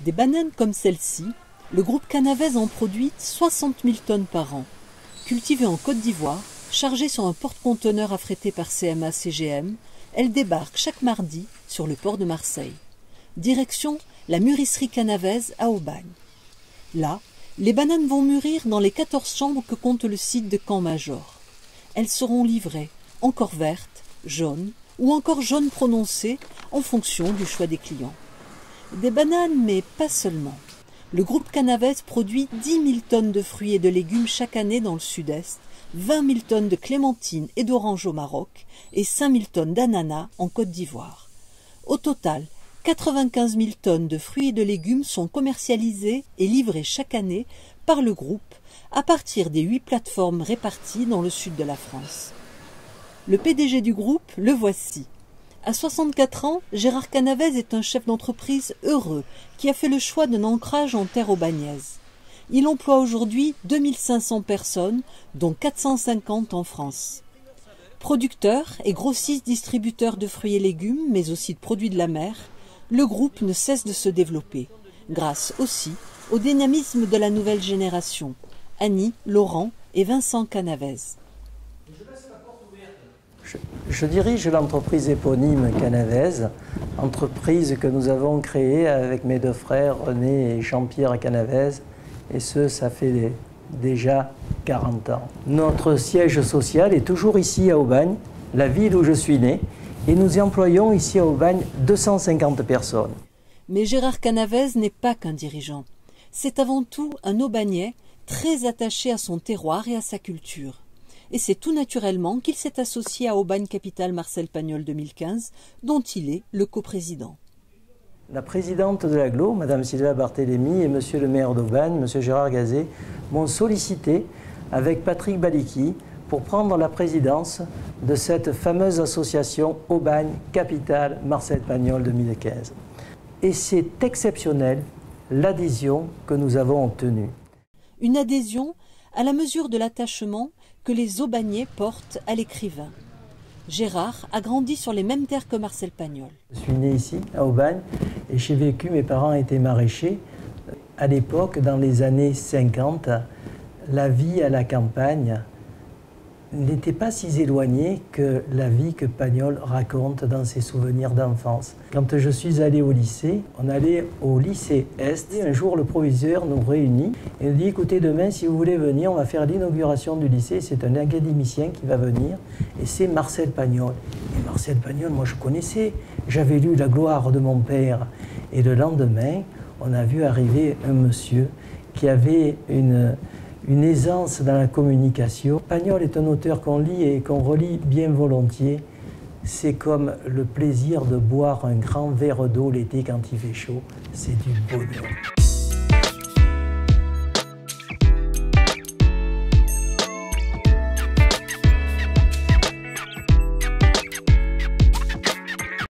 Des bananes comme celle-ci, le groupe Canavez en produit 60 000 tonnes par an. Cultivées en Côte d'Ivoire, chargées sur un porte-conteneurs affrété par CMA-CGM, elles débarquent chaque mardi sur le port de Marseille. Direction la mûrisserie Canavez à Aubagne. Là, les bananes vont mûrir dans les 14 chambres que compte le site de Camp-Major. Elles seront livrées encore vertes, jaunes ou encore jaunes prononcées en fonction du choix des clients. Des bananes, mais pas seulement. Le groupe Canavez produit 10 000 tonnes de fruits et de légumes chaque année dans le sud-est, 20 000 tonnes de clémentines et d'oranges au Maroc et 5 000 tonnes d'ananas en Côte d'Ivoire. Au total, 95 000 tonnes de fruits et de légumes sont commercialisées et livrées chaque année par le groupe à partir des 8 plateformes réparties dans le sud de la France. Le PDG du groupe, le voici. À 64 ans, Gérard Canavez est un chef d'entreprise heureux qui a fait le choix d'un ancrage en terre aubagnaise. Il emploie aujourd'hui 2500 personnes, dont 450 en France. Producteur et grossiste distributeur de fruits et légumes, mais aussi de produits de la mer, le groupe ne cesse de se développer, grâce aussi au dynamisme de la nouvelle génération, Annie, Laurent et Vincent Canavez. Je dirige l'entreprise éponyme Canavez, entreprise que nous avons créée avec mes deux frères René et Jean-Pierre Canavez, et ça fait déjà 40 ans. Notre siège social est toujours ici à Aubagne, la ville où je suis né, et nous y employons ici à Aubagne 250 personnes. Mais Gérard Canavez n'est pas qu'un dirigeant. C'est avant tout un Aubagnais très attaché à son terroir et à sa culture. Et c'est tout naturellement qu'il s'est associé à Aubagne Capital Marcel Pagnol 2015, dont il est le coprésident. La présidente de l'agglo, Mme Sylvia Barthélémy, et Monsieur le maire d'Aubagne, M. Gérard Gazet, m'ont sollicité avec Patrick Baliki pour prendre la présidence de cette fameuse association Aubagne Capital Marcel Pagnol 2015. Et c'est exceptionnel l'adhésion que nous avons obtenue. Une adhésion à la mesure de l'attachement que les Aubagnais portent à l'écrivain. Gérard a grandi sur les mêmes terres que Marcel Pagnol. Je suis né ici, à Aubagne, et j'ai vécu, mes parents étaient maraîchers. À l'époque, dans les années 50, la vie à la campagne n'était pas si éloignée que la vie que Pagnol raconte dans ses souvenirs d'enfance. Quand je suis allé au lycée, on allait au lycée Est. Un jour, le proviseur nous réunit et nous dit « Écoutez, demain, si vous voulez venir, on va faire l'inauguration du lycée. C'est un académicien qui va venir et c'est Marcel Pagnol. » Et Marcel Pagnol, moi, je connaissais. J'avais lu La gloire de mon père. Et le lendemain, on a vu arriver un monsieur qui avait une aisance dans la communication. Pagnol est un auteur qu'on lit et qu'on relit bien volontiers. C'est comme le plaisir de boire un grand verre d'eau l'été quand il fait chaud. C'est du bonheur.